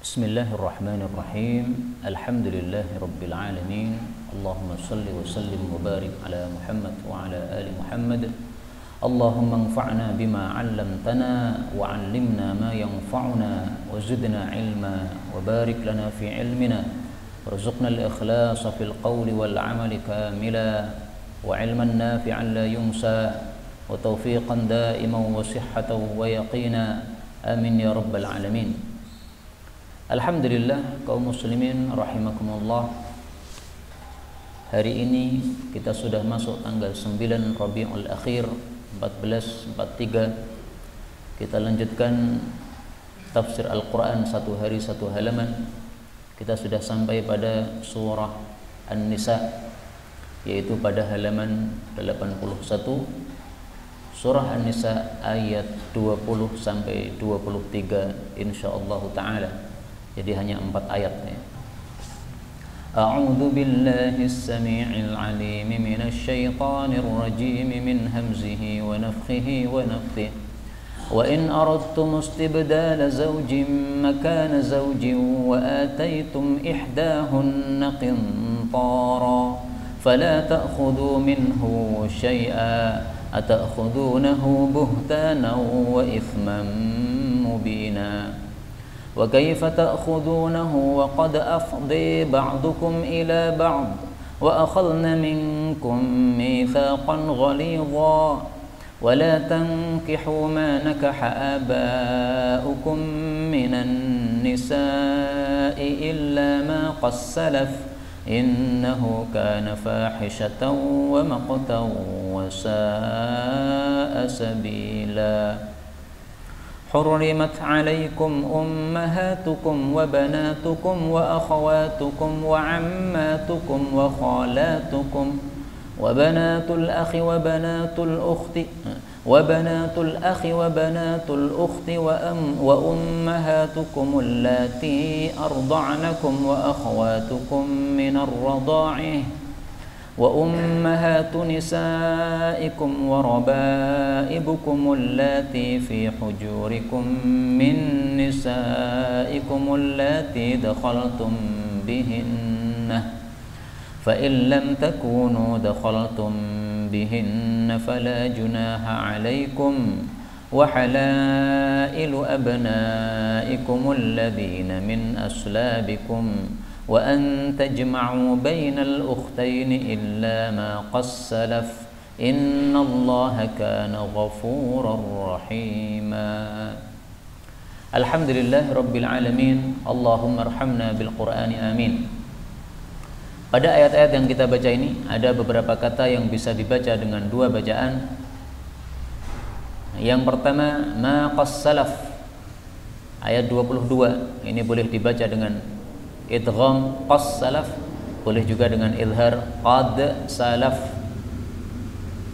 Bismillahirrahmanirrahim. Alhamdulillahi rabbil alamin. Allahumma salli wa sallim wa barik ala Muhammad wa ala ali Muhammad. Allahumma anfa'na bima 'allamtana wa 'allimna ma yanfa'una wa zidna 'ilma wa barik lana fi 'ilmina warzuqna al-ikhlasa fil qawli wal 'amali kamila wa 'ilman nafi'an la yunsa wa tawfiqan da'iman wa sihhatan wa yaqina. Amin ya rabbal alamin. Alhamdulillah kaum muslimin rahimakumullah. Hari ini kita sudah masuk tanggal 9 Rabiul Akhir 1443. Kita lanjutkan tafsir Al-Quran satu hari satu halaman. Kita sudah sampai pada surah An-Nisa, yaitu pada halaman 81. Surah An-Nisa ayat 20 sampai 23 insyaallah ta'ala. Jadi hanya 4 ayat ya. A'udzu billahis samii'il 'aliim minasy syaithaanir rajiim min hamzihi wa nafthihi wa nafthihi. Wa in aradtum istibdala zawjin makana zawjin wa ataytum ihdaahunna qintaara fala ta'khudhu minhu shay'an ata'khudhunahu buhtaanan wa ithman mubiina. وكيف تأخذونه وقد أفضي بعضكم إلى بعض وأخذن منكم ميثاقا غليظا ولا تنكحوا ما نكح آباؤكم من النساء إلا ما قد سلف إنه كان فاحشة ومقتا وساء سبيلا. حرمت عليكم أمهاتكم وبناتكم وأخواتكم وعماتكم وخالاتكم وبنات الأخ وبنات الأخت وبنات الأخت وأمهاتكم اللاتي أرضعنكم وأخواتكم من الرضاعة وأمهات نسائكم وربائبكم اللاتي في حجوركم من نسائكم اللاتي دخلتم بهن فإن لم تكونوا دخلتم بهن فلا جناح عليكم وحلائل أبنائكم الذين من أصلابكم وأن تجمعوا بين الأختين إلا ما قد سلف إن الله كان غفورا رحيما. Alhamdulillah Rabbil Alamin. Allahumma arhamna bil Qur'ani amin. Pada ayat-ayat yang kita baca ini ada beberapa kata yang bisa dibaca dengan dua bacaan. Yang pertama ma qas salaf, ayat 22 ini boleh dibaca dengan idgham qas salaf, boleh juga dengan izhar qad salaf.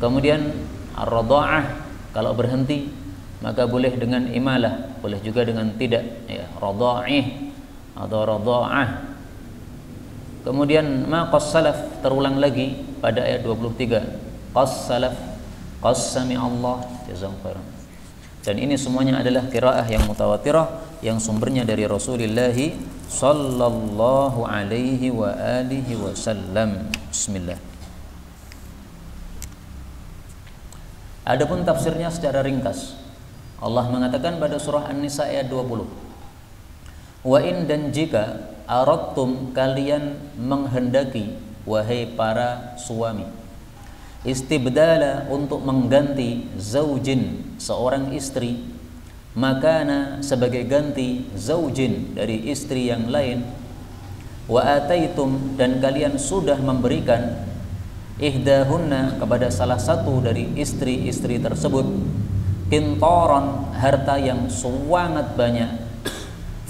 Kemudian ar-radha'ah kalau berhenti maka boleh dengan imalah, boleh juga dengan tidak ya, radha'ih atau radha'ah. Kemudian ma qas salaf terulang lagi pada ayat 23, qas salaf qas sami'allah jazakumullah khairan. Dan ini semuanya adalah qiraah yang mutawatirah yang sumbernya dari Rasulullah sallallahu alaihi wa alihi wasallam. Bismillah. Adapun tafsirnya secara ringkas, Allah mengatakan pada surah An-Nisa ayat 20, wa in, dan jika aradtum, kalian menghendaki, wahai para suami, istibdala, untuk mengganti, zaujin, seorang istri, makana, sebagai ganti, zaujin, dari istri yang lain, wa ataitum, dan kalian sudah memberikan, ihdahunna, kepada salah satu dari istri-istri tersebut, qintaran, harta yang sangat banyak,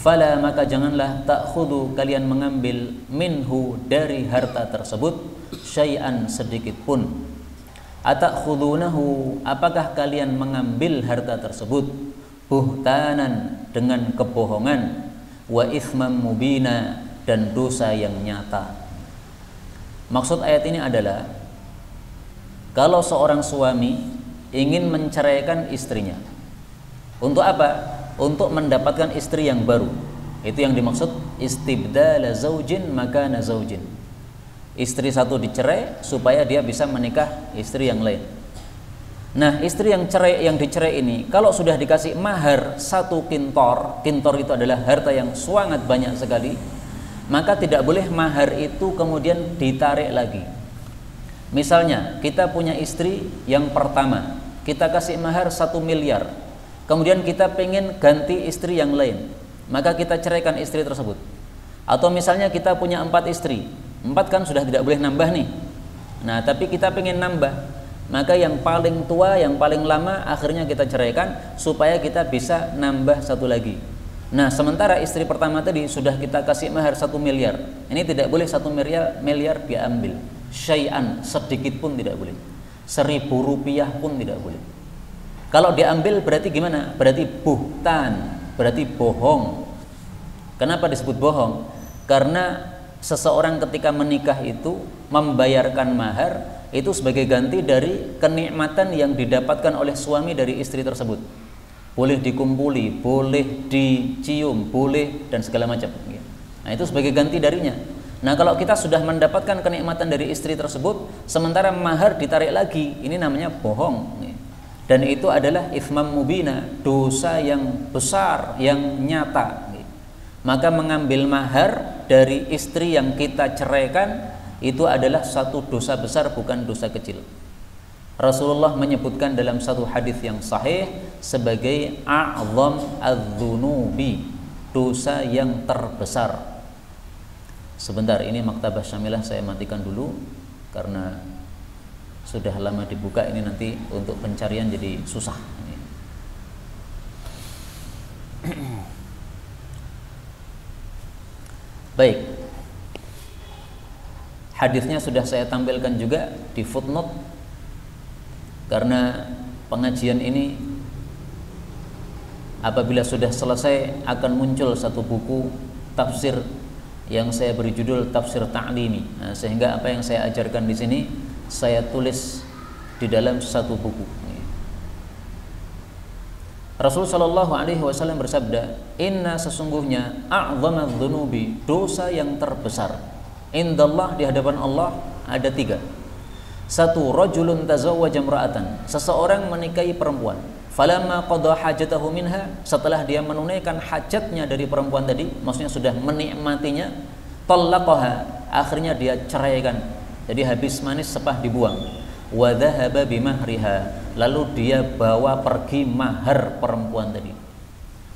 fala, maka janganlah, ta'khudhu, kalian mengambil, minhu, dari harta tersebut, syai'an, sedikit pun. Atakhudunahu, apakah kalian mengambil harta tersebut, buhtanan, dengan kebohongan, wa ithman mubina, dan dosa yang nyata. Maksud ayat ini adalah kalau seorang suami ingin menceraikan istrinya, untuk apa? Untuk mendapatkan istri yang baru. Itu yang dimaksud istibdala zaujin makana zaujin. Istri satu dicerai supaya dia bisa menikah istri yang lain. Nah, istri yang dicerai ini kalau sudah dikasih mahar 1 kintor, kintor itu adalah harta yang sangat banyak sekali, maka tidak boleh mahar itu kemudian ditarik lagi. Misalnya kita punya istri yang pertama, kita kasih mahar 1 miliar, kemudian kita pengen ganti istri yang lain, maka kita ceraikan istri tersebut. Atau misalnya kita punya 4 istri, 4 kan sudah tidak boleh nambah nih. Nah, tapi kita pengen nambah, maka yang paling tua, yang paling lama akhirnya kita ceraikan supaya kita bisa nambah 1 lagi. Nah, sementara istri pertama tadi sudah kita kasih mahar 1 miliar. Ini tidak boleh 1 miliar diambil. Syai'an, sedikit pun tidak boleh. 1.000 rupiah pun tidak boleh. Kalau diambil berarti gimana? Berarti buhtan, berarti bohong. Kenapa disebut bohong? Karena seseorang ketika menikah itu membayarkan mahar itu sebagai ganti dari kenikmatan yang didapatkan oleh suami dari istri tersebut. Boleh dikumpuli, boleh dicium, boleh dan segala macam. Nah, itu sebagai ganti darinya. Nah, kalau kita sudah mendapatkan kenikmatan dari istri tersebut, sementara mahar ditarik lagi, ini namanya bohong. Dan itu adalah ithmam mubina, dosa yang besar, yang nyata. Maka mengambil mahar dari istri yang kita ceraikan itu adalah satu dosa besar, bukan dosa kecil. Rasulullah menyebutkan dalam satu hadis yang sahih sebagai a'zam adz-dzunubi, dosa yang terbesar. Sebentar, ini Maktabah Syamilah saya matikan dulu karena sudah lama dibuka, ini nanti untuk pencarian jadi susah. Baik, hadisnya sudah saya tampilkan juga di footnote, karena pengajian ini apabila sudah selesai akan muncul satu buku tafsir yang saya beri judul Tafsir Ta'limi. Nah, sehingga apa yang saya ajarkan di sini saya tulis di dalam satu buku. Rasulullah Shallallahu Alaihi Wasallam bersabda, Inna sesungguhnya a'dzamadz-dzunubi, dosa yang terbesar, indallah, di hadapan Allah ada 3. 1, rajulun tazawwaja imra'atan, seseorang menikahi perempuan, falamma qada hajatahu minha, setelah dia menunaikan hajatnya dari perempuan tadi, maksudnya sudah menikmatinya, talaqaha, akhirnya dia ceraikan, jadi habis manis sepah dibuang, wa dhahaba bimahriha, lalu dia bawa pergi mahar perempuan tadi.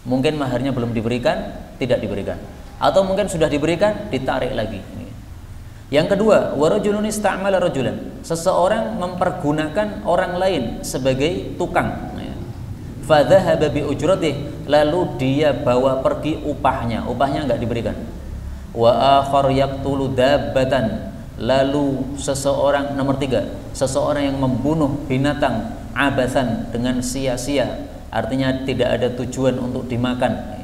Mungkin maharnya belum diberikan, tidak diberikan, atau mungkin sudah diberikan, ditarik lagi. Yang kedua, wa rajulun ista'mala rajulan, seseorang mempergunakan orang lain sebagai tukang, fa dhahaba bi ujratih, lalu dia bawa pergi upahnya enggak diberikan. Wa akhar yaqtulu dabbatan, lalu seseorang, nomor 3, seseorang yang membunuh binatang abathan, dengan sia-sia, artinya tidak ada tujuan untuk dimakan.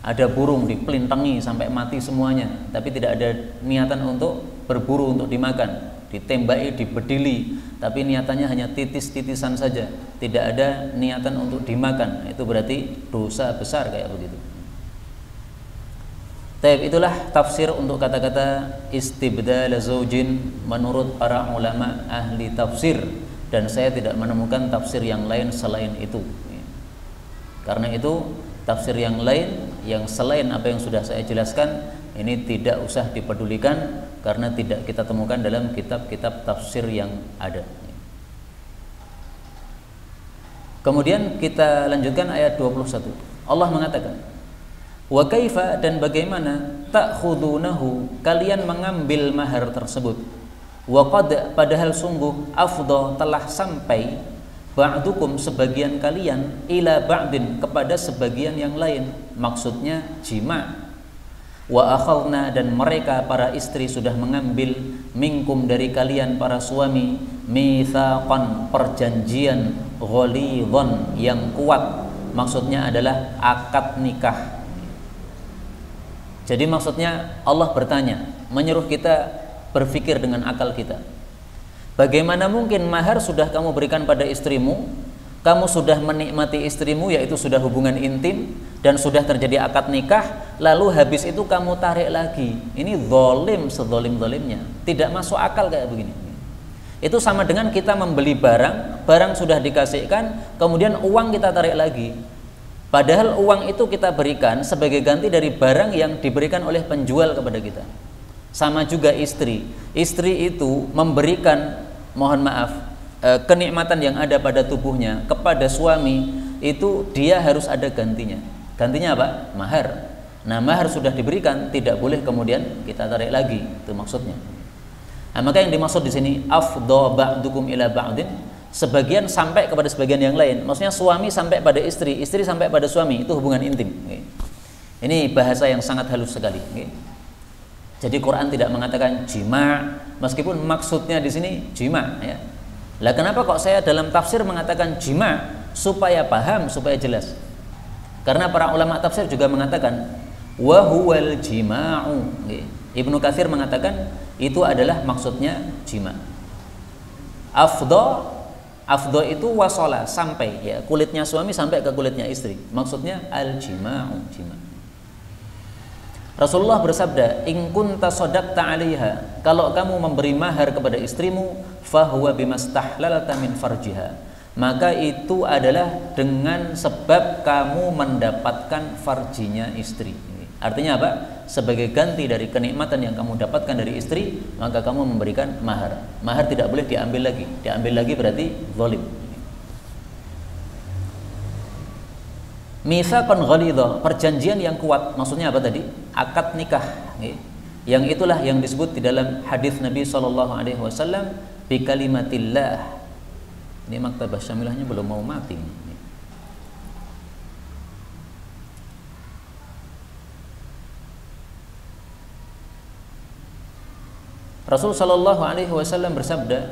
Ada burung dipelintengi sampai mati semuanya, tapi tidak ada niatan untuk berburu untuk dimakan, ditembaki, dibedili, tapi niatannya hanya titis-titisan saja, tidak ada niatan untuk dimakan. Itu berarti dosa besar kayak begitu. Itulah tafsir untuk kata-kata istibdal zaujin menurut para ulama ahli tafsir, dan saya tidak menemukan tafsir yang lain selain itu. Karena itu tafsir yang lain yang selain apa yang sudah saya jelaskan ini tidak usah dipedulikan, karena tidak kita temukan dalam kitab-kitab tafsir yang ada. Kemudian kita lanjutkan ayat 21. Allah mengatakan, wa kaifa, dan bagaimana, ta'khudunahu, kalian mengambil mahar tersebut, wa qad, padahal sungguh, afdha, telah sampai, ba'dukum, sebagian kalian, ila ba'din, kepada sebagian yang lain, maksudnya jima'. Wa akhadna, dan mereka para istri sudah mengambil, minkum, dari kalian para suami, mitsaqan, perjanjian, ghalidhan, yang kuat, maksudnya adalah akad nikah. Jadi maksudnya Allah bertanya, menyuruh kita berpikir dengan akal kita. Bagaimana mungkin mahar sudah kamu berikan pada istrimu, kamu sudah menikmati istrimu, yaitu sudah hubungan intim dan sudah terjadi akad nikah, lalu habis itu kamu tarik lagi. Ini zalim sezalim-zalimnya. Tidak masuk akal kayak begini. Itu sama dengan kita membeli barang, barang sudah dikasihkan, kemudian uang kita tarik lagi. Padahal uang itu kita berikan sebagai ganti dari barang yang diberikan oleh penjual kepada kita. Sama juga istri. Istri itu memberikan, mohon maaf, kenikmatan yang ada pada tubuhnya kepada suami, itu dia harus ada gantinya. Gantinya apa? Mahar. Nah, mahar sudah diberikan, tidak boleh kemudian kita tarik lagi. Itu maksudnya. Nah, maka yang dimaksud di sini afdha ba'dukum ila ba'din, sebagian sampai kepada sebagian yang lain. Maksudnya suami sampai pada istri, istri sampai pada suami, itu hubungan intim. Ini bahasa yang sangat halus sekali. Jadi Quran tidak mengatakan jima, meskipun maksudnya di sini jima, ya. Lah kenapa kok saya dalam tafsir mengatakan jima? Supaya paham, supaya jelas. Karena para ulama tafsir juga mengatakan wa huwal jima'u. Ibnu Katsir mengatakan itu adalah maksudnya jima. Afdha itu wasala, sampai, ya, kulitnya suami sampai ke kulitnya istri. Maksudnya al jima'u, jima. Rasulullah bersabda, "In kunta shadaqta 'alaiha," kalau kamu memberi mahar kepada istrimu, fahuwa bimastahlalta min farjiha, maka itu adalah dengan sebab kamu mendapatkan farjinya istri. Artinya apa? Sebagai ganti dari kenikmatan yang kamu dapatkan dari istri, maka kamu memberikan mahar. Mahar tidak boleh diambil lagi. Diambil lagi berarti zalim. Mitsaqan ghalidha, perjanjian yang kuat. Maksudnya apa tadi? Akad nikah. Yang itulah yang disebut di dalam hadis Nabi SAW, bi kalimatillah. Ini maktabah syamilahnya belum mau mati. Rasul SAW bersabda,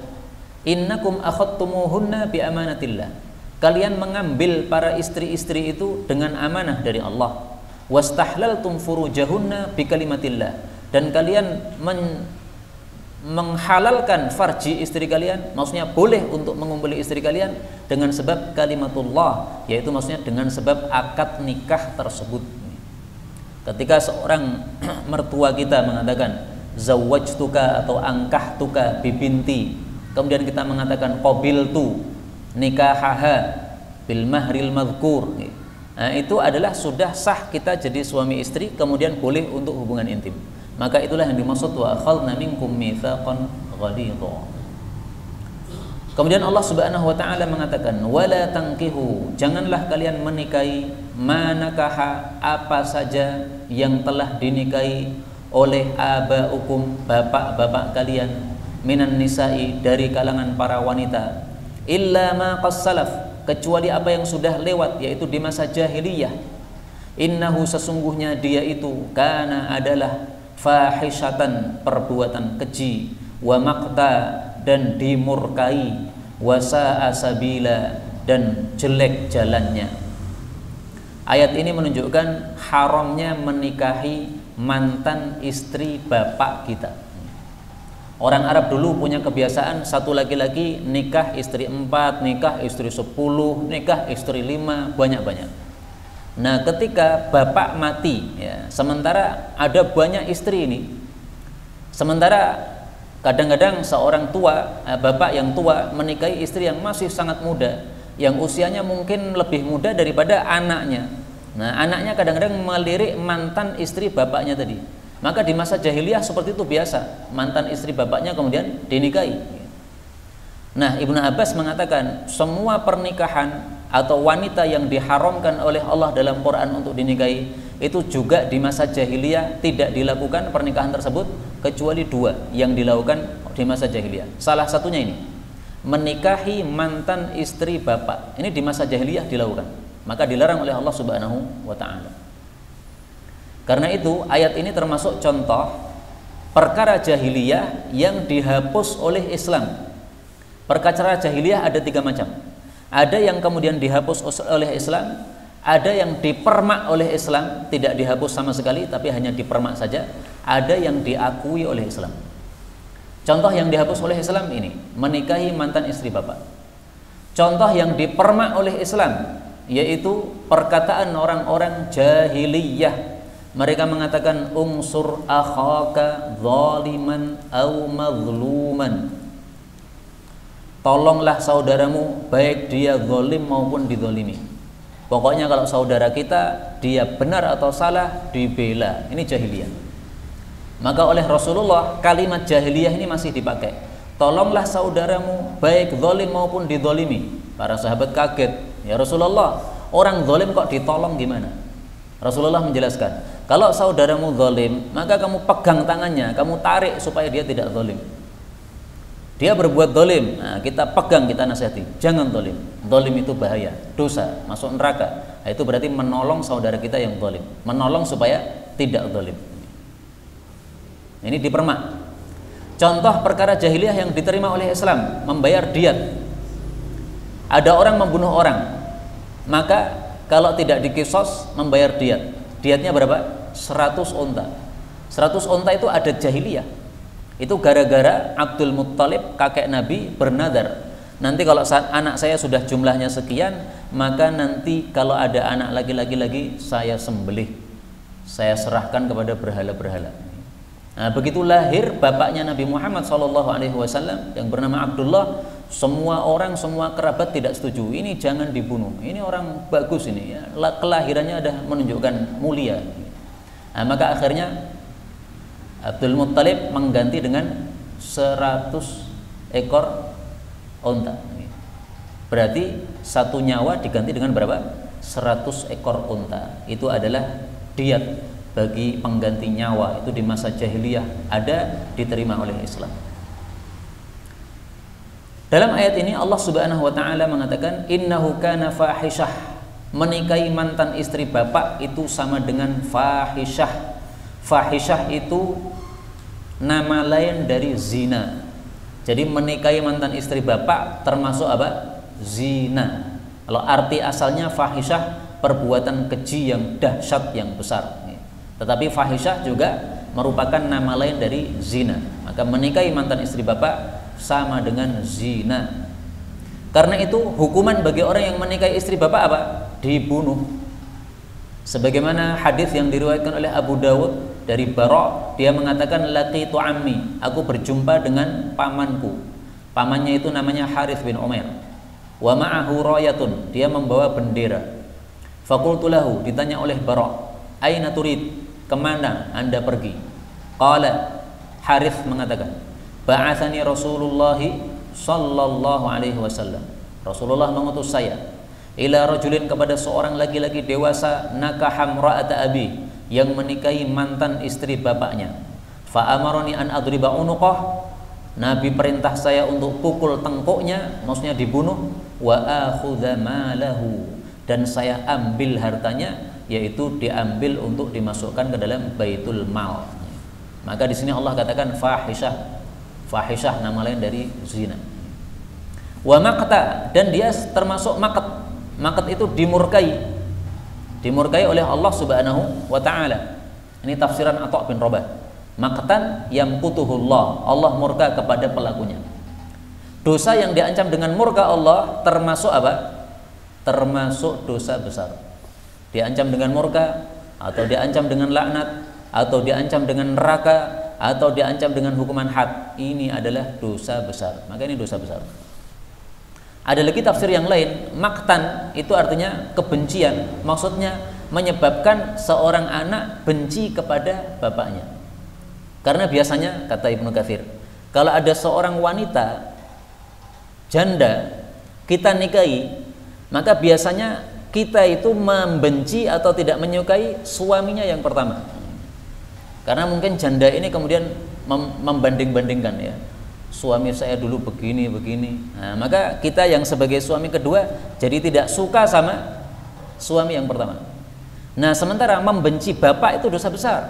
"Innakum akhadtumuhunna bi amanatillah." Kalian mengambil para istri-istri itu dengan amanah dari Allah. Wastahlaltum furujahunna bi kalimatillah, dan kalian menghalalkan farji istri kalian, maksudnya boleh untuk mengumpuli istri kalian dengan sebab kalimatullah, yaitu maksudnya dengan sebab akad nikah tersebut. Ketika seorang mertua kita mengatakan zawwajtuka atau angkahtuka bibinti, kemudian kita mengatakan qabiltu nikahaha bil mahril madhkur, nah, itu adalah sudah sah kita jadi suami istri, kemudian boleh untuk hubungan intim. Maka itulah yang dimaksud wa akhadna minkum mitsaqan ghalidha. Kemudian Allah Subhanahu wa taala mengatakan wala tankihu, janganlah kalian menikahi manakaha, apa saja yang telah dinikahi oleh abaukum, bapak-bapak kalian, minan nisa'i, dari kalangan para wanita, illa ma qassalaf, kecuali apa yang sudah lewat, yaitu di masa jahiliyah. Innahu, sesungguhnya dia itu, kana adalah fahishatan, perbuatan keji, wa maqta, dan dimurkai, wa sa'a sabila, dan jelek jalannya. Ayat ini menunjukkan haramnya menikahi mantan istri bapak kita. Orang Arab dulu punya kebiasaan satu laki-laki nikah istri 4, nikah istri 10, nikah istri 5, banyak-banyak. Nah, ketika bapak mati, ya, sementara ada banyak istri ini, sementara kadang-kadang seorang tua, bapak yang tua menikahi istri yang masih sangat muda, yang usianya mungkin lebih muda daripada anaknya. Nah, anaknya kadang-kadang melirik mantan istri bapaknya tadi. Maka di masa jahiliyah seperti itu biasa, mantan istri bapaknya kemudian dinikahi. Nah, Ibnu Abbas mengatakan semua pernikahan atau wanita yang diharamkan oleh Allah dalam Quran untuk dinikahi, itu juga di masa jahiliyah tidak dilakukan pernikahan tersebut, kecuali 2 yang dilakukan di masa jahiliyah. Salah satunya ini, menikahi mantan istri bapak. Ini di masa jahiliyah dilakukan, maka dilarang oleh Allah Subhanahu wa taala. Karena itu ayat ini termasuk contoh perkara jahiliyah yang dihapus oleh Islam. Perkara jahiliyah ada 3 macam. Ada yang kemudian dihapus oleh Islam, ada yang dipermak oleh Islam, tidak dihapus sama sekali tapi hanya dipermak saja, ada yang diakui oleh Islam. Contoh yang dihapus oleh Islam ini, menikahi mantan istri bapak. contoh yang dipermak oleh Islam, yaitu perkataan orang-orang jahiliyah. Mereka mengatakan unsur akhaka zaliman au mazluman. Tolonglah saudaramu baik dia zalim maupun dizalimi. Pokoknya kalau saudara kita dia benar atau salah dibela. Ini jahiliyah. Maka oleh Rasulullah kalimat jahiliyah ini masih dipakai. Tolonglah saudaramu baik zalim maupun dizalimi. Para sahabat kaget, ya Rasulullah, orang zalim kok ditolong gimana? Rasulullah menjelaskan, kalau saudaramu zalim, maka kamu pegang tangannya, kamu tarik supaya dia tidak zalim. Dia berbuat zalim, nah, kita pegang, kita nasihati, jangan zalim. Zalim itu bahaya, dosa, masuk neraka. Nah, itu berarti menolong saudara kita yang zalim, menolong supaya tidak zalim. Ini dipermak. Contoh perkara jahiliyah yang diterima oleh Islam, membayar diat. Ada orang membunuh orang, maka kalau tidak dikisos membayar diat. Diatnya berapa? 100 unta. 100 unta itu ada jahiliyah. Itu gara-gara Abdul Muttalib, kakek Nabi, bernadar, nanti kalau saat anak saya sudah jumlahnya sekian, maka nanti kalau ada anak laki-laki lagi saya sembelih, saya serahkan kepada berhala-berhala. Nah, begitu lahir bapaknya Nabi Muhammad SAW yang bernama Abdullah, semua orang, semua kerabat tidak setuju. Ini jangan dibunuh. Ini orang bagus ini, ya. Kelahirannya ada menunjukkan mulia. Nah, maka akhirnya Abdul Muttalib mengganti dengan 100 ekor unta. Berarti satu nyawa diganti dengan berapa? 100 ekor unta. Itu adalah diat bagi pengganti nyawa. Itu di masa jahiliyah ada, diterima oleh Islam. Dalam ayat ini Allah Subhanahu wa taala mengatakan innahu kana fahishah. Menikahi mantan istri bapak itu sama dengan fahishah. Fahishah itu nama lain dari zina. Jadi menikahi mantan istri bapak termasuk apa? Zina. Kalau arti asalnya fahishah, perbuatan keji yang dahsyat, yang besar. Tetapi fahishah juga merupakan nama lain dari zina. Maka menikahi mantan istri bapak sama dengan zina. Karena itu hukuman bagi orang yang menikahi istri bapak apa? Dibunuh. Sebagaimana hadis yang diriwayatkan oleh Abu Dawud dari Bara', dia mengatakan laqitu ammi, aku berjumpa dengan pamanku. Pamannya itu namanya Harith bin Umair. Wa ma'ahu rayatun, dia membawa bendera. Faqultu lahu, ditanya oleh Bara', aina turid, kemana Anda pergi? Qala, Harith mengatakan, ba'athani Rasulullah sallallahu alaihi wasallam. Rasulullah mengutus saya ila rajulin, kepada seorang laki-laki dewasa, nakaham ra'ata abi, yang menikahi mantan istri bapaknya. Fa amaroni an adriba unuqah, Nabi perintah saya untuk pukul tengkuknya, maksudnya dibunuh. Wa akhudha malahu, dan saya ambil hartanya, yaitu diambil untuk dimasukkan ke dalam baitul mal. Maka di sini Allah katakan fahishah. Fahishah nama lain dari zina. Wa maqta, dan dia termasuk maqat. Maqat itu dimurkai. Dimurkai oleh Allah Subhanahu wa taala. Ini tafsiran Atha bin Rabah. Maqtan yamqutuhullah, Allah murka kepada pelakunya. Dosa yang diancam dengan murka Allah termasuk apa? Termasuk dosa besar. Diancam dengan murka, atau diancam dengan laknat, atau diancam dengan neraka, atau diancam dengan hukuman had. Ini adalah dosa besar. Maka ini dosa besar. Ada lagi tafsir yang lain, maktan itu artinya kebencian. Maksudnya menyebabkan seorang anak benci kepada bapaknya. Karena biasanya, kata Ibnu Katsir, kalau ada seorang wanita janda kita nikahi, maka biasanya kita itu membenci atau tidak menyukai suaminya yang pertama. Karena mungkin janda ini kemudian membanding-bandingkan, ya, suami saya dulu begini. Nah, maka kita yang sebagai suami kedua jadi tidak suka sama suami yang pertama. Nah, sementara membenci bapak itu dosa besar.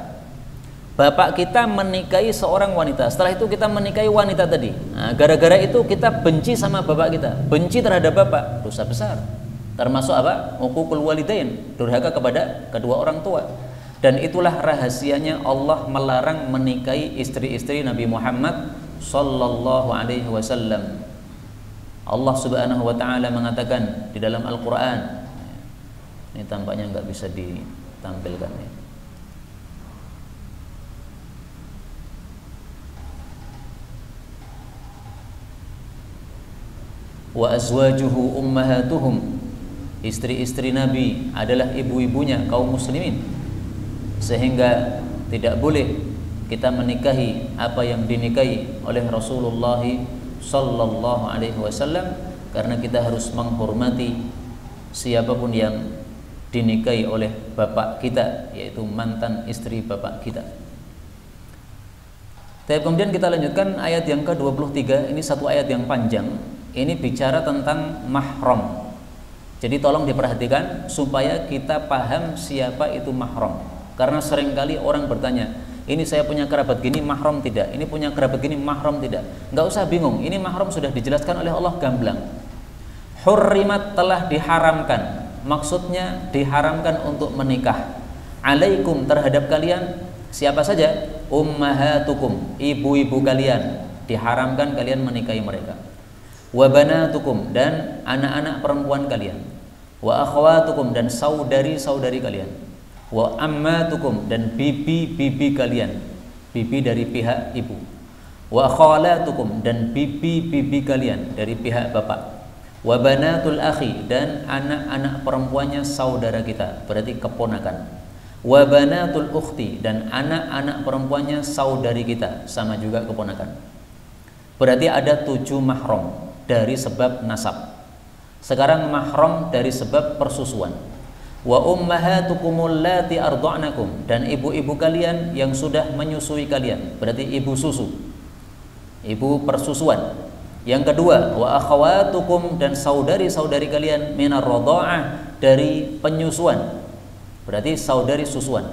Bapak kita menikahi seorang wanita, setelah itu kita menikahi wanita tadi. Nah, gara-gara itu kita benci sama bapak kita, benci terhadap bapak, dosa besar. Termasuk apa? Uququl walidain, durhaka kepada kedua orang tua. Dan itulah rahasianya Allah melarang menikahi istri-istri Nabi Muhammad sallallahu alaihi wasallam. Allah Subhanahu wa taala mengatakan di dalam Al-Qur'an. Ini tampaknya nggak bisa ditampilkan ya. Wa azwajuhu ummahatuhum, istri-istri Nabi adalah ibu-ibunya kaum muslimin, sehingga tidak boleh kita menikahi apa yang dinikahi oleh Rasulullah sallallahu alaihi wasallam, karena kita harus menghormati siapapun yang dinikahi oleh bapak kita, yaitu mantan istri bapak kita. Tapi kemudian kita lanjutkan ayat yang ke-23. Ini satu ayat yang panjang. Ini bicara tentang mahram. Jadi tolong diperhatikan supaya kita paham siapa itu mahram. Karena seringkali orang bertanya, ini saya punya kerabat gini mahram tidak? Ini punya kerabat gini mahram tidak? Nggak usah bingung, ini mahram sudah dijelaskan oleh Allah gamblang. Hurrimat, telah diharamkan. Maksudnya diharamkan untuk menikah. Alaikum, terhadap kalian. Siapa saja? Ummahatukum, ibu-ibu kalian. Diharamkan kalian menikahi mereka. Wa banatukum, dan anak-anak perempuan kalian. Wa akhwatukum, dan saudari-saudari kalian. Wa ammatukum, dan bibi-bibi kalian, bibi dari pihak ibu. Wa khalatukum, dan bibi-bibi kalian dari pihak bapak. Wa banatul akhi, dan anak-anak perempuannya saudara kita, berarti keponakan. Wa banatul ukhti, dan anak-anak perempuannya saudari kita, sama juga keponakan. Berarti ada 7 mahram dari sebab nasab. Sekarang mahram dari sebab persusuan. Wa ummahatukumul lati arda'nakum, dan ibu-ibu kalian yang sudah menyusui kalian, berarti ibu susu, ibu persusuan. Yang kedua, wa akhawatukum, dan saudari-saudari kalian minar radha'ah, dari penyusuan, berarti saudari susuan.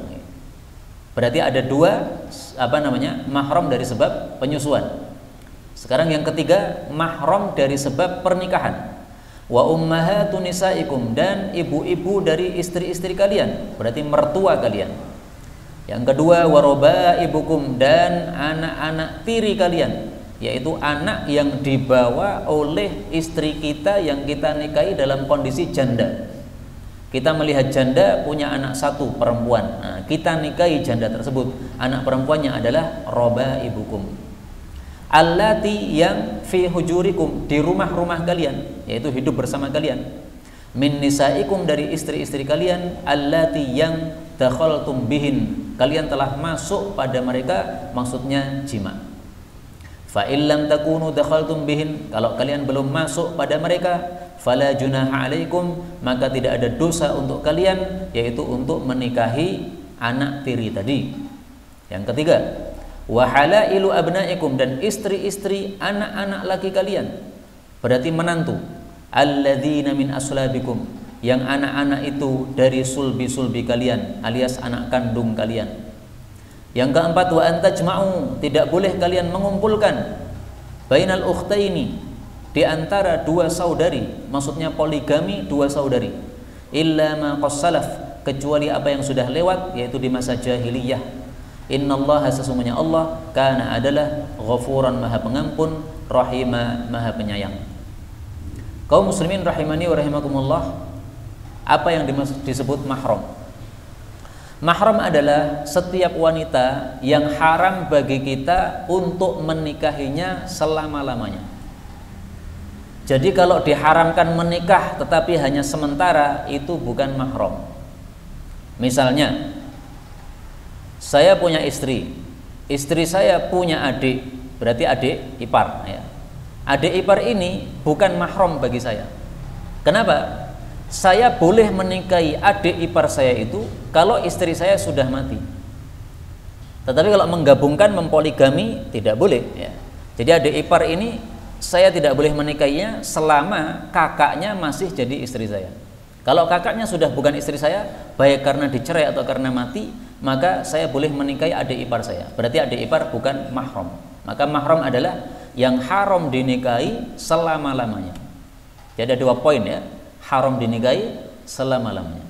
Berarti ada 2 mahram dari sebab penyusuan. Sekarang yang ketiga, mahram dari sebab pernikahan. Wa ummahatu nisaikum, dan ibu-ibu dari istri-istri kalian, berarti mertua kalian. Yang kedua, wa robaibukum, dan anak-anak tiri kalian, yaitu anak yang dibawa oleh istri kita yang kita nikahi dalam kondisi janda. Kita melihat janda punya anak 1 perempuan. Nah, kita nikahi janda tersebut. Anak perempuannya adalah robaibukum. Allati, yang fi hujurikum, di rumah-rumah kalian, yaitu hidup bersama kalian. Min nisaikum, dari istri-istri kalian. Allati, yang dakhaltum bihin, kalian telah masuk pada mereka, maksudnya jima. Fa illam takunu dakhaltum bihin, kalau kalian belum masuk pada mereka, fala junaha alaikum, maka tidak ada dosa untuk kalian, yaitu untuk menikahi anak tiri tadi. Yang ketiga, wa halailu abnaikum, dan istri-istri anak-anak laki kalian, berarti menantu. Alladzina min aslabikum, yang anak-anak itu dari sulbi-sulbi kalian, alias anak kandung kalian. Yang keempat, wa antajma'u, tidak boleh kalian mengumpulkan bainal ukhtaini, di antara 2 saudari, maksudnya poligami 2 saudari. Illa ma qassalaf, kecuali apa yang sudah lewat, yaitu di masa jahiliyah. Innallaha, sesungguhnya Allah, kana, adalah ghafuran, maha pengampun, rahima, maha penyayang. Kaum muslimin rahimani wa rahimakumullah, apa yang disebut mahram? Mahram adalah setiap wanita yang haram bagi kita untuk menikahinya selama-lamanya. Jadi kalau diharamkan menikah tetapi hanya sementara, itu bukan mahram. Misalnya, saya punya istri saya punya adik, berarti adik ipar ya. Adik ipar ini bukan mahram bagi saya. Kenapa? Saya boleh menikahi adik ipar saya itu kalau istri saya sudah mati. Tetapi kalau menggabungkan, mempoligami, tidak boleh ya. Jadi adik ipar ini saya tidak boleh menikahinya selama kakaknya masih jadi istri saya. Kalau kakaknya sudah bukan istri saya, baik karena dicerai atau karena mati, maka saya boleh menikahi adik ipar saya. Berarti adik ipar bukan mahram. Maka mahram adalah yang haram dinikahi selama-lamanya. Jadi ada 2 poin ya. Haram dinikahi selama-lamanya.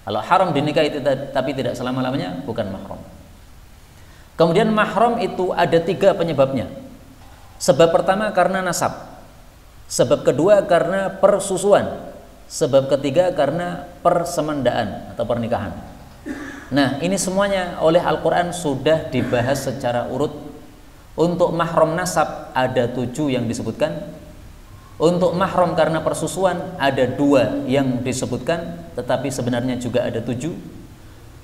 Kalau haram dinikahi tapi tidak selama-lamanya, bukan mahram. Kemudian mahram itu ada 3 penyebabnya. Sebab pertama karena nasab. Sebab kedua karena persusuan. Sebab ketiga karena persemandaan atau pernikahan. Nah, ini semuanya oleh Al-Quran sudah dibahas secara urut. Untuk mahram nasab ada 7 yang disebutkan. Untuk mahram karena persusuan ada 2 yang disebutkan, tetapi sebenarnya juga ada 7.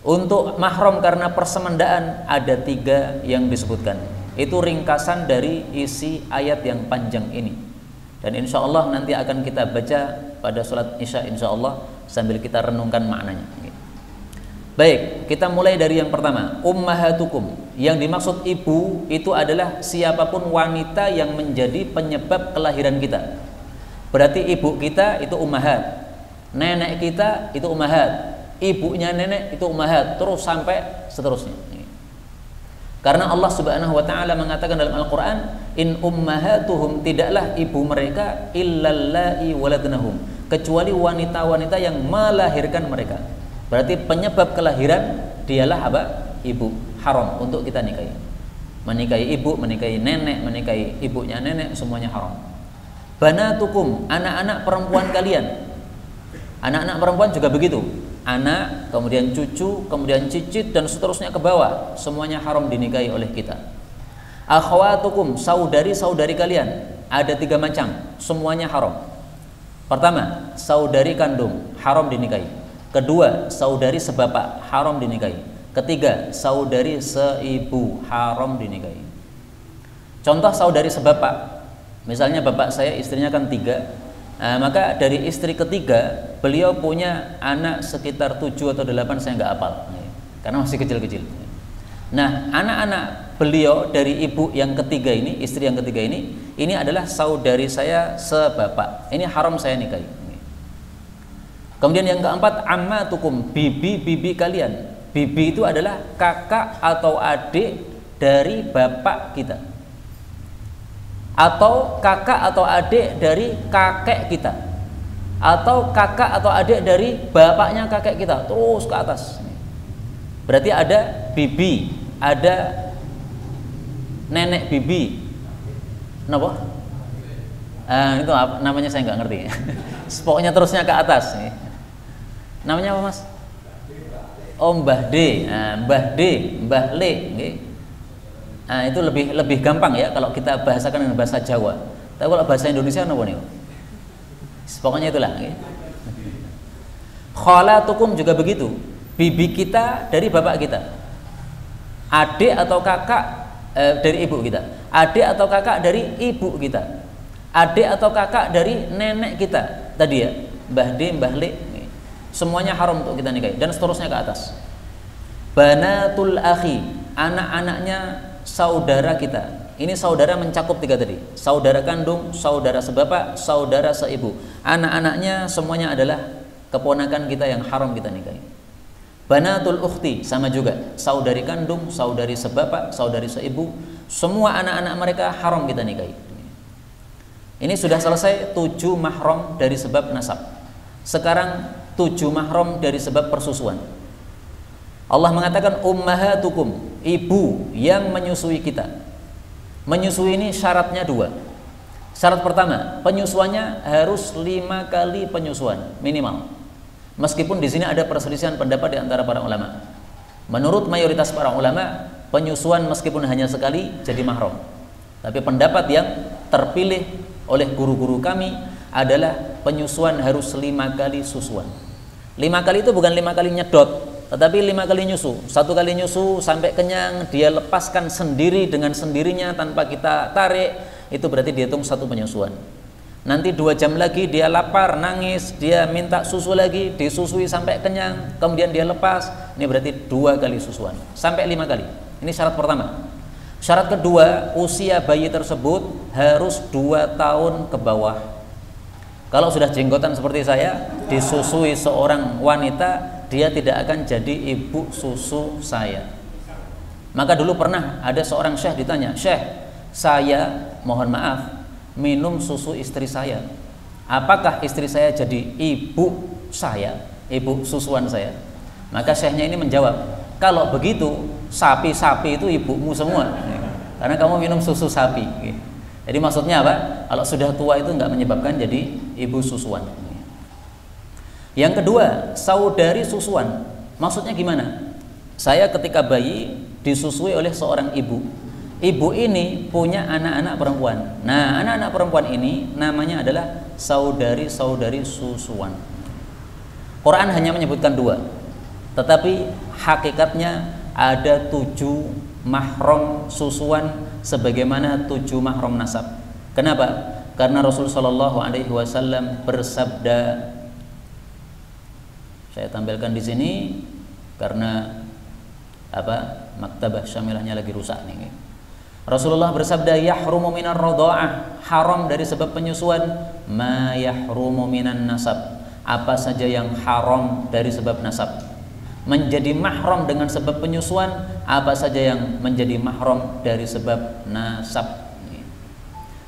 Untuk mahram karena persemandaan ada 3 yang disebutkan. Itu ringkasan dari isi ayat yang panjang ini. Dan insya Allah nanti akan kita baca pada sholat isya insya Allah sambil kita renungkan maknanya. Baik, kita mulai dari yang pertama, ummahatukum. Yang dimaksud ibu itu adalah siapapun wanita yang menjadi penyebab kelahiran kita. Berarti ibu kita itu ummahat, nenek kita itu ummahat, ibunya nenek itu ummahat, terus sampai seterusnya. Karena Allah Subhanahu wa taala mengatakan dalam Al-Qur'an, in ummahatuhum, tidaklah ibu mereka illallai waladnahum, kecuali wanita-wanita yang melahirkan mereka. Berarti penyebab kelahiran dialah apa? Ibu. Haram untuk kita nikahi. Menikahi ibu, menikahi nenek, menikahi ibunya nenek, semuanya haram. Banatukum, anak-anak perempuan kalian. Anak-anak perempuan juga begitu. Anak, kemudian cucu, kemudian cicit, dan seterusnya ke bawah. Semuanya haram dinikahi oleh kita. Akhwatukum, saudari-saudari kalian. Ada 3 macam, semuanya haram. Pertama, saudari kandung, haram dinikahi. Kedua, saudari sebapak, haram dinikahi. Ketiga, saudari seibu, haram dinikahi. Contoh saudari sebapak, misalnya bapak saya istrinya kan 3, maka dari istri ketiga beliau punya anak sekitar 7 atau 8, saya nggak hafal karena masih kecil-kecil. Nah, anak-anak beliau dari ibu yang ketiga ini, istri yang ketiga ini adalah saudari saya sebapak, ini haram saya nikahi. Kemudian yang keempat, ammatukum, bibi-bibi kalian. Bibi itu adalah kakak atau adik dari bapak kita, atau kakak atau adik dari kakek kita, atau kakak atau adik dari bapaknya kakek kita, terus ke atas. Berarti ada bibi, ada nenek bibi. Kenapa? Itu namanya saya nggak ngerti. Pokoknya terusnya ke atas. Namanya apa, Mas? Oh, Mbah D, Mbah D, Mbah Le. Itu lebih gampang ya kalau kita bahasakan dengan bahasa Jawa. Tapi kalau bahasa Indonesia apa nih? Pokoknya itulah. Khalatukum juga begitu. Bibi kita dari bapak kita. Adik atau kakak dari ibu kita. Adik atau kakak dari ibu kita. Adik atau kakak dari nenek kita. Tadi ya, Mbah D, Mbah Le. Semuanya haram untuk kita nikahi, dan seterusnya ke atas. Banatul akhi, anak-anaknya saudara kita. Ini saudara mencakup 3 tadi. Saudara kandung, saudara sebapak, saudara seibu. Anak-anaknya semuanya adalah keponakan kita yang haram kita nikahi. Banatul ukhti, sama juga. Saudari kandung, saudari sebapak, saudari seibu. Semua anak-anak mereka haram kita nikahi. Ini sudah selesai 7 mahram dari sebab nasab. Sekarang 7 mahram dari sebab persusuan. Allah mengatakan ummahatukum, ibu yang menyusui kita. Menyusui ini syaratnya 2. Syarat pertama, penyusuannya harus 5 kali penyusuan minimal. Meskipun di sini ada perselisihan pendapat di antara para ulama. Menurut mayoritas para ulama, penyusuan meskipun hanya sekali jadi mahram. Tapi pendapat yang terpilih oleh guru-guru kami adalah penyusuan harus 5 kali susuan. 5 kali itu bukan 5 kali nyedot, tetapi 5 kali nyusu. 1 kali nyusu sampai kenyang, dia lepaskan sendiri dengan sendirinya tanpa kita tarik, itu berarti dihitung 1 penyusuan. Nanti 2 jam lagi dia lapar, nangis, dia minta susu lagi, disusui sampai kenyang, kemudian dia lepas, ini berarti 2 kali susuan, sampai 5 kali. Ini syarat pertama. Syarat kedua, usia bayi tersebut harus 2 tahun ke bawah. Kalau sudah jenggotan seperti saya, disusui seorang wanita, dia tidak akan jadi ibu susu saya. Maka dulu pernah ada seorang syekh ditanya, "Syekh, saya mohon maaf minum susu istri saya. Apakah istri saya jadi ibu saya, ibu susuan saya?" Maka syekhnya ini menjawab, "Kalau begitu, sapi-sapi itu ibumu semua. Karena kamu minum susu sapi." Jadi maksudnya apa? Kalau sudah tua itu nggak menyebabkan jadi ibu susuan. Yang kedua, saudari susuan. Maksudnya gimana? Saya ketika bayi disusui oleh seorang ibu. Ibu ini punya anak-anak perempuan. Nah, anak-anak perempuan ini namanya adalah saudari-saudari susuan. Quran hanya menyebutkan 2, tetapi hakikatnya ada 7 mahram susuan sebagaimana 7 mahram nasab. Kenapa? Karena Rasul Shallallahu Alaihi Wasallam bersabda, saya tampilkan di sini karena maktabah syamilahnya lagi rusak nih. Rasulullah bersabda, yahrumu minar radha'ah, haram dari sebab penyusuan, ma yahrumu minan nasab, apa saja yang haram dari sebab nasab. Menjadi mahram dengan sebab penyusuan, apa saja yang menjadi mahram dari sebab nasab.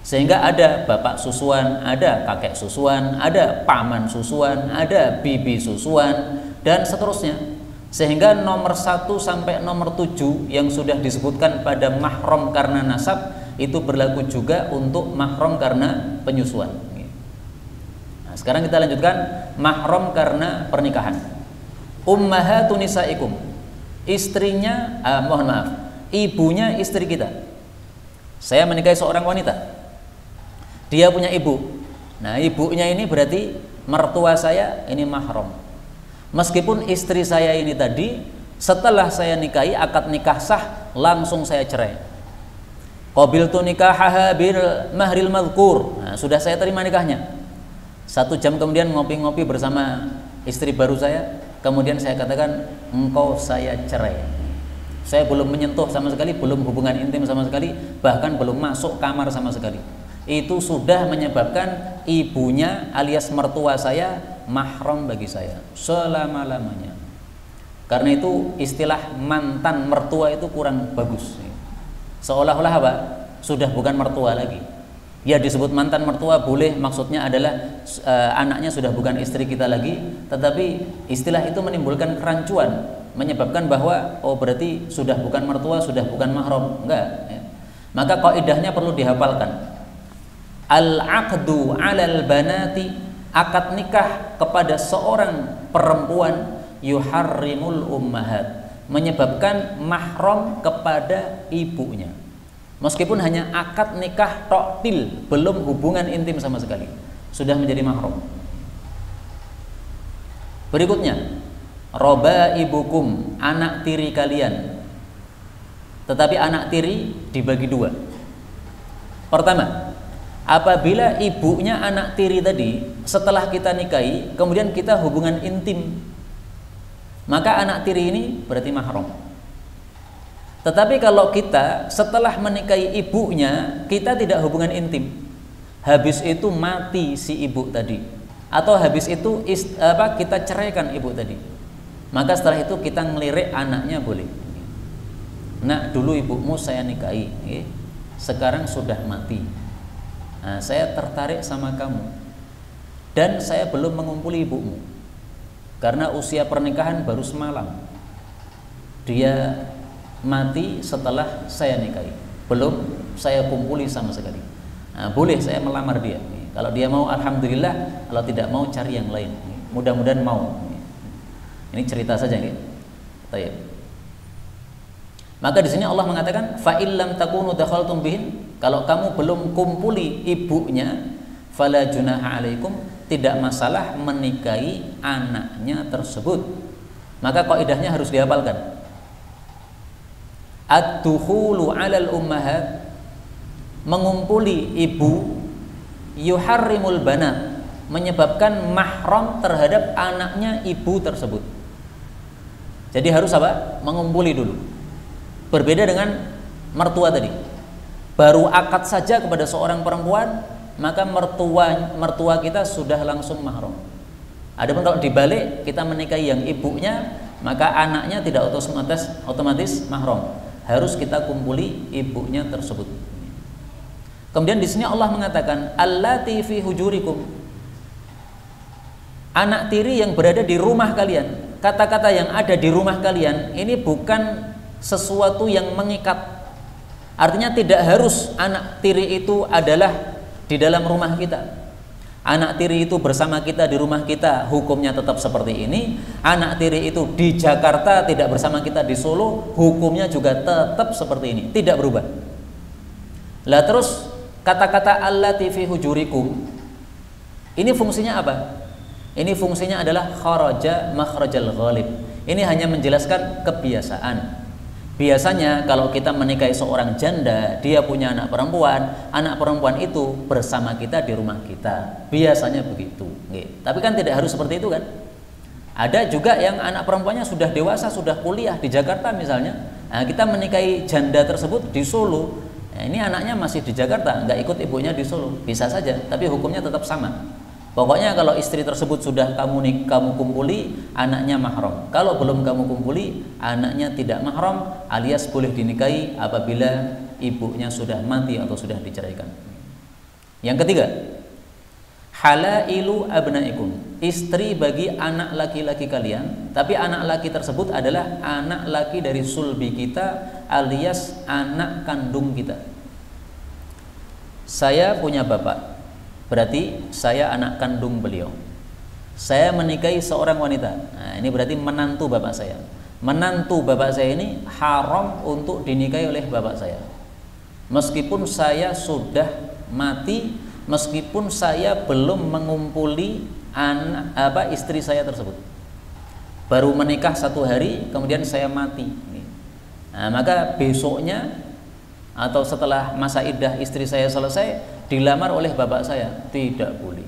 Sehingga ada bapak susuan, ada kakek susuan, ada paman susuan, ada bibi susuan, dan seterusnya. Sehingga nomor 1 sampai nomor 7 yang sudah disebutkan pada mahram karena nasab itu berlaku juga untuk mahram karena penyusuan. Nah, sekarang kita lanjutkan mahram karena pernikahan. Ummahatun nisaikum, istrinya, ibunya istri kita. Saya menikahi seorang wanita, dia punya ibu. Nah, ibunya ini berarti mertua saya, ini mahram. Meskipun istri saya ini tadi setelah saya nikahi, akad nikah sah, langsung saya cerai. Qabiltu nikahaha bil mahril madhkur. Nah, sudah saya terima nikahnya. 1 jam kemudian ngopi-ngopi bersama istri baru saya, kemudian saya katakan, engkau saya cerai. Saya belum menyentuh sama sekali, belum hubungan intim sama sekali, bahkan belum masuk kamar sama sekali. Itu sudah menyebabkan ibunya alias mertua saya mahram bagi saya selama-lamanya. Karena itu istilah mantan mertua itu kurang bagus. Seolah-olah apa? Sudah bukan mertua lagi. Ya disebut mantan mertua boleh, maksudnya adalah anaknya sudah bukan istri kita lagi, tetapi istilah itu menimbulkan kerancuan, menyebabkan bahwa oh berarti sudah bukan mertua, sudah bukan mahram. Enggak ya. Maka kaidahnya perlu dihafalkan. Al-aqdu 'alal banati, akad nikah kepada seorang perempuan, yuharrimul ummahat, menyebabkan mahram kepada ibunya. Meskipun hanya akad nikah toktil, belum hubungan intim sama sekali, sudah menjadi mahram. Berikutnya, roba ibukum, anak tiri kalian. Tetapi anak tiri dibagi 2. Pertama, apabila ibunya anak tiri tadi setelah kita nikahi, kemudian kita hubungan intim, maka anak tiri ini berarti mahram. Tetapi kalau kita setelah menikahi ibunya, kita tidak hubungan intim, habis itu mati si ibu tadi, atau habis itu kita ceraikan ibu tadi, maka setelah itu kita ngelirik anaknya boleh. Nak, dulu ibumu saya nikahi, sekarang sudah mati. Nah, saya tertarik sama kamu dan saya belum mengumpuli ibumu karena usia pernikahan baru semalam. Dia mati setelah saya nikahi, belum saya kumpuli sama sekali. Nah, boleh saya melamar dia. Kalau dia mau alhamdulillah, kalau tidak mau cari yang lain. Mudah-mudahan mau. Ini cerita saja ya. Baik. Maka di sini Allah mengatakan fa illam takunu dakhaltum bihin, kalau kamu belum kumpuli ibunya, fala junaha alaikum, tidak masalah menikahi anaknya tersebut. Maka kaidahnya harus dihafalkan. Ad-dukhulu 'alal ummahat, mengumpuli ibu, yuharrimul banat, menyebabkan mahram terhadap anaknya ibu tersebut. Jadi harus apa? Mengumpuli dulu. Berbeda dengan mertua tadi. Baru akad saja kepada seorang perempuan, maka mertua kita sudah langsung mahram. Adapun kalau dibalik, kita menikahi yang ibunya, maka anaknya tidak otomatis mahram. Harus kita kumpuli ibunya tersebut. Kemudian di sini Allah mengatakan allati fi hujurikum, anak tiri yang berada di rumah kalian. Kata-kata yang ada di rumah kalian ini bukan sesuatu yang mengikat Artinya tidak harus anak tiri itu adalah di dalam rumah kita. Anak tiri itu bersama kita di rumah kita, hukumnya tetap seperti ini. Anak tiri itu di Jakarta tidak bersama kita di Solo, hukumnya juga tetap seperti ini, tidak berubah. Lah terus kata-kata allati fi hujurikum ini fungsinya apa? Ini fungsinya adalah kharaja makhrajal ghalib. Ini hanya menjelaskan kebiasaan. Biasanya kalau kita menikahi seorang janda, dia punya anak perempuan itu bersama kita di rumah kita. Biasanya begitu. Tapi kan tidak harus seperti itu kan? Ada juga yang anak perempuannya sudah dewasa, sudah kuliah di Jakarta misalnya. Nah, kita menikahi janda tersebut di Solo. Nah, ini anaknya masih di Jakarta, nggak ikut ibunya di Solo. Bisa saja, tapi hukumnya tetap sama. Pokoknya kalau istri tersebut sudah kamu kumpuli, anaknya mahram. Kalau belum kamu kumpuli, anaknya tidak mahram, alias boleh dinikahi apabila ibunya sudah mati atau sudah diceraikan. Yang ketiga, halailu abnaikum, istri bagi anak laki-laki kalian, tapi anak laki tersebut adalah anak laki dari sulbi kita, alias anak kandung kita. Saya punya bapak, berarti saya anak kandung beliau. Saya menikahi seorang wanita. Nah, ini berarti menantu bapak saya. Menantu bapak saya ini haram untuk dinikahi oleh bapak saya. Meskipun saya sudah mati, meskipun saya belum mengumpuli istri saya tersebut. Baru menikah 1 hari, kemudian saya mati. Nah, maka besoknya atau setelah masa iddah istri saya selesai, dilamar oleh bapak saya, tidak boleh.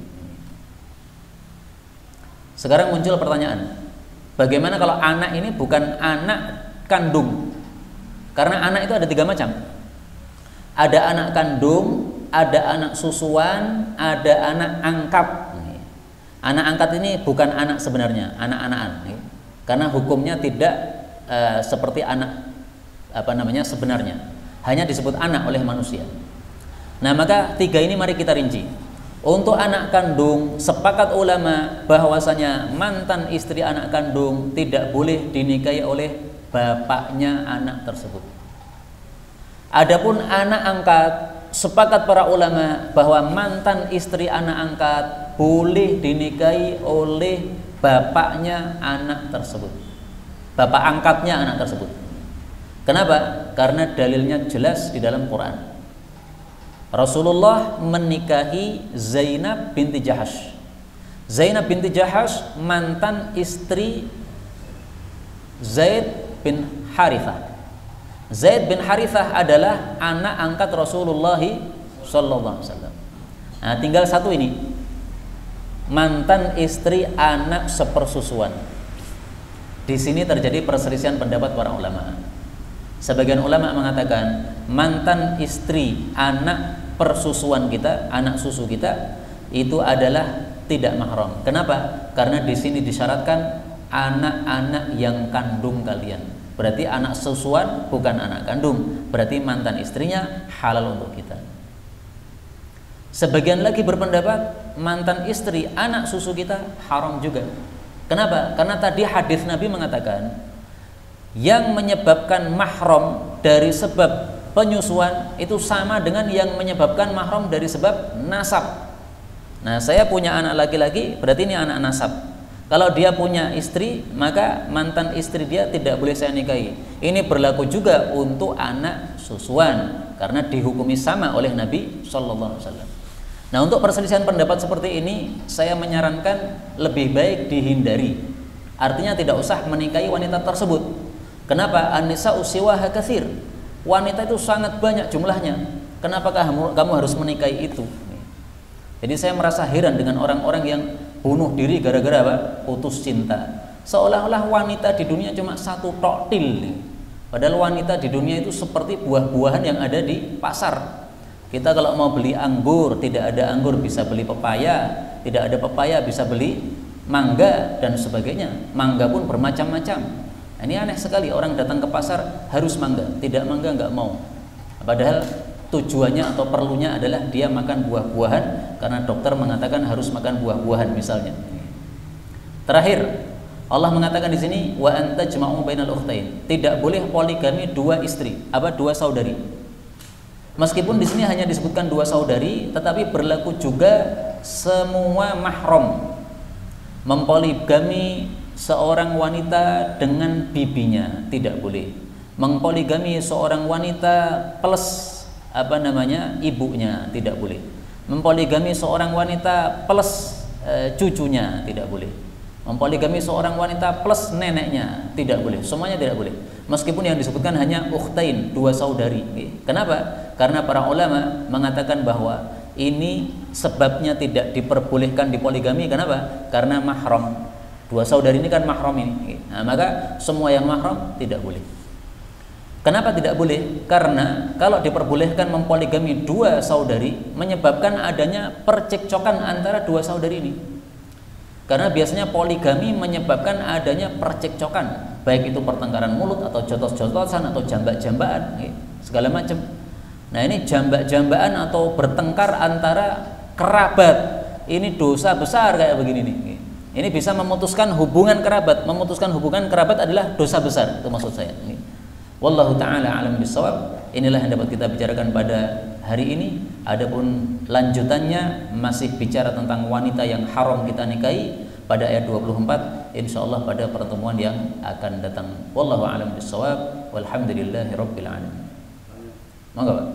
Sekarang muncul pertanyaan, bagaimana kalau anak ini bukan anak kandung? Karena anak itu ada 3 macam. Ada anak kandung, ada anak susuan, ada anak angkat. Anak angkat ini bukan anak sebenarnya, anak-anakan. Karena hukumnya tidak seperti anak sebenarnya. Hanya disebut anak oleh manusia. Nah, maka 3 ini mari kita rinci. Untuk anak kandung, sepakat ulama bahwasanya mantan istri anak kandung tidak boleh dinikahi oleh bapaknya anak tersebut. Adapun anak angkat, sepakat para ulama bahwa mantan istri anak angkat boleh dinikahi oleh bapaknya anak tersebut. Bapak angkatnya anak tersebut. Kenapa? Karena dalilnya jelas di dalam Quran. Rasulullah menikahi Zainab binti Jahash. Zainab binti Jahash mantan istri Zaid bin Harithah. Zaid bin Harithah adalah anak angkat Rasulullah sallallahu alaihi wasallam. Nah, tinggal satu ini. Mantan istri anak sepersusuan. Di sini terjadi perselisihan pendapat para ulama. Sebagian ulama mengatakan mantan istri anak persusuan kita, anak susu kita itu adalah tidak mahram. Kenapa? Karena di sini disyaratkan anak-anak yang kandung kalian. Berarti anak susuan bukan anak kandung. Berarti mantan istrinya halal untuk kita. Sebagian lagi berpendapat mantan istri anak susu kita haram juga. Kenapa? Karena tadi hadis Nabi mengatakan yang menyebabkan mahram dari sebab penyusuan itu sama dengan yang menyebabkan mahram dari sebab nasab. Nah, saya punya anak laki-laki, berarti ini anak nasab. Kalau dia punya istri, maka mantan istri dia tidak boleh saya nikahi. Ini berlaku juga untuk anak susuan karena dihukumi sama oleh Nabi sallallahu alaihi wasallam. Nah, untuk perselisihan pendapat seperti ini saya menyarankan lebih baik dihindari. Artinya tidak usah menikahi wanita tersebut. Kenapa? An-nisa'u siwaha katsir. Wanita itu sangat banyak jumlahnya. Kenapakah kamu harus menikahi itu? Jadi saya merasa heran dengan orang-orang yang bunuh diri gara-gara apa? Putus cinta. Seolah-olah wanita di dunia cuma satu tok til. Padahal wanita di dunia itu seperti buah-buahan yang ada di pasar. Kita kalau mau beli anggur, tidak ada anggur bisa beli pepaya, tidak ada pepaya bisa beli mangga dan sebagainya. Mangga pun bermacam-macam. Ini aneh sekali, orang datang ke pasar harus mangga, tidak mangga nggak mau. Padahal tujuannya atau perlunya adalah dia makan buah-buahan karena dokter mengatakan harus makan buah-buahan misalnya. Terakhir, Allah mengatakan di sini wa anta jama'u bainal ukhtain. Tidak boleh poligami 2 istri, 2 saudari. Meskipun di sini hanya disebutkan dua saudari, tetapi berlaku juga semua mahram. Mempoligami seorang wanita dengan bibinya tidak boleh. Mempoligami seorang wanita plus ibunya tidak boleh. Mempoligami seorang wanita plus cucunya tidak boleh. Mempoligami seorang wanita plus neneknya tidak boleh. Semuanya tidak boleh. Meskipun yang disebutkan hanya ukhtain, dua saudari. Kenapa? Karena para ulama mengatakan bahwa ini sebabnya tidak diperbolehkan dipoligami. Kenapa? Karena mahram. Dua saudari ini kan mahram ini. Nah, maka semua yang mahram tidak boleh. Kenapa tidak boleh? Karena kalau diperbolehkan mempoligami dua saudari, menyebabkan adanya percekcokan antara dua saudari ini. Karena biasanya poligami menyebabkan adanya percekcokan, baik itu pertengkaran mulut atau jotos-jotosan atau jambak-jambaan, segala macam. Nah, ini jambak-jambaan atau bertengkar antara kerabat, ini dosa besar kayak begini nih. Ini bisa memutuskan hubungan kerabat. Memutuskan hubungan kerabat adalah dosa besar, itu maksud saya. Wallahu ta'ala alam bisawab. Inilah yang dapat kita bicarakan pada hari ini. Adapun lanjutannya masih bicara tentang wanita yang haram kita nikahi pada ayat 24, insyaallah pada pertemuan yang akan datang. Wallahu a'lam bissawab. Walhamdulillahirabbil alamin. Monggo, Pak.